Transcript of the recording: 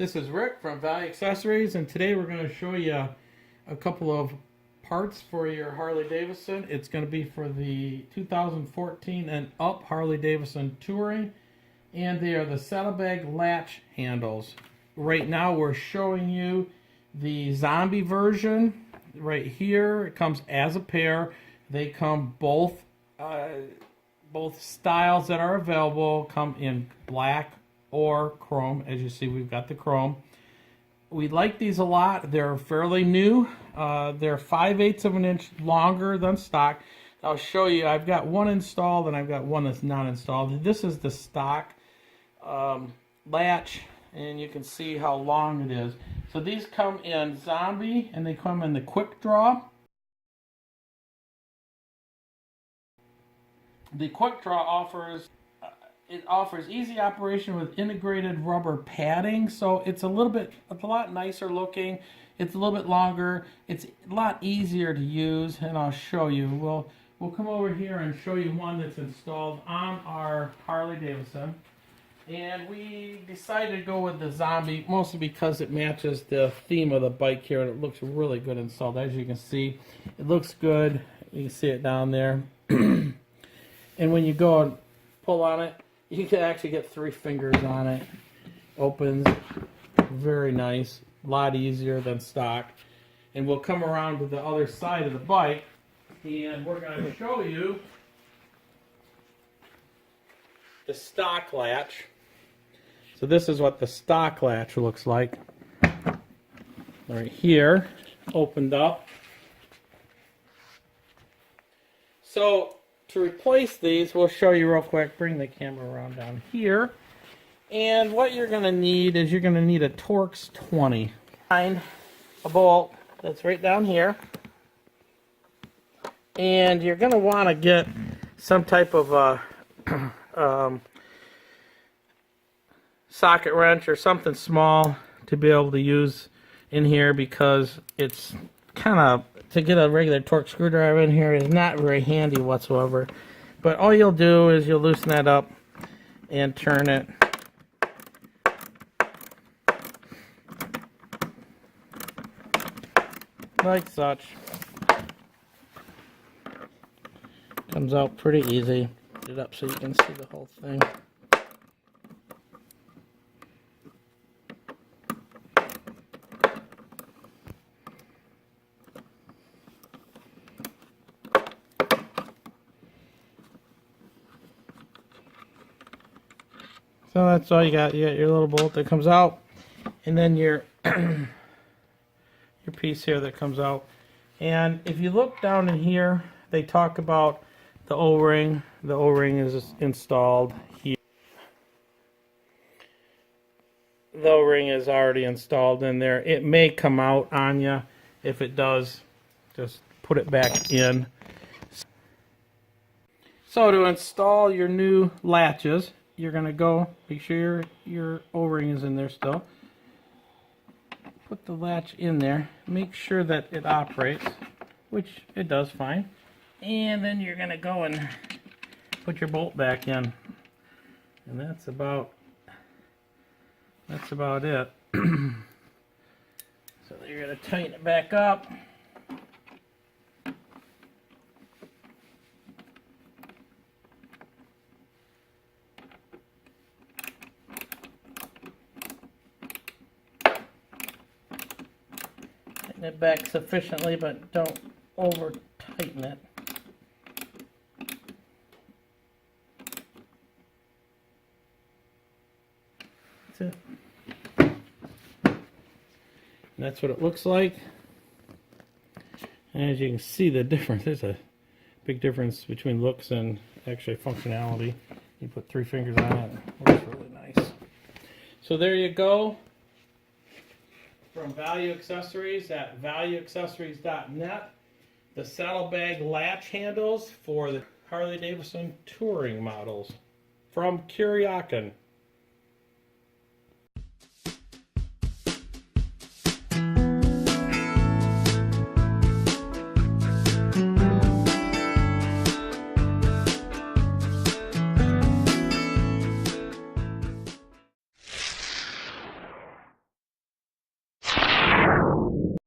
This is Rick from Value Accessories, and today we're going to show you a couple of parts for your Harley Davidson. It's going to be for the 2014 and up Harley Davidson Touring, and they are the Saddlebag Latch handles. Right now we're showing you the zombie version right here. It comes as a pair. They come both styles that are available come in black or chrome. As you see, we've got the chrome. We like these a lot. They're fairly new. They're 5/8 of an inch longer than stock. I'll show you. I've got one installed and I've got one that's not installed. This is the stock latch, and you can see how long it is. So these come in zombie and they come in the quick draw. The quick draw offers easy operation with integrated rubber padding, so it's a lot nicer looking. It's a little bit longer. It's a lot easier to use, and I'll show you. We'll come over here and show you one that's installed on our Harley Davidson. And we decided to go with the zombie mostly because it matches the theme of the bike here, and it looks really good installed. As you can see, it looks good. You can see it down there. And when you go and pull on it, you can actually get 3 fingers on it. Opens very nice, a lot easier than stock. And we'll come around to the other side of the bike, and we're going to show you the stock latch. So this is what the stock latch looks like. Right here, opened up. So to replace these, we'll show you real quick. Bring the camera around down here. And what you're going to need is you're going to need a Torx 20. Find a bolt that's right down here. And you're going to want to get some type of socket wrench or something small to be able to use in here, because it's kind of, to get a regular Torx screwdriver in here is not very handy whatsoever. But all you'll do is you'll loosen that up and turn it. Like such. Comes out pretty easy. Put it up so you can see the whole thing. So that's all you got. You got your little bolt that comes out, and then your your piece here that comes out. And if you look down in here, they talk about the O-ring. The O-ring is installed here. The O-ring is already installed in there. It may come out on you. If it does, just put it back in. So to install your new latches, you're going to go, make sure your O-ring is in there still. Put the latch in there. Make sure that it operates, which it does fine. And then you're going to go and put your bolt back in. And that's about it. So you're going to tighten it back up. It back sufficiently, but don't over tighten it. That's it. And that's what it looks like. And as you can see, the difference, there's a big difference between looks and actually functionality. You put 3 fingers on it, it looks really nice. So there you go. From Value Accessories at valueaccessories.net, the Saddlebag Latch handles for the Harley Davidson Touring models from Kuryakin.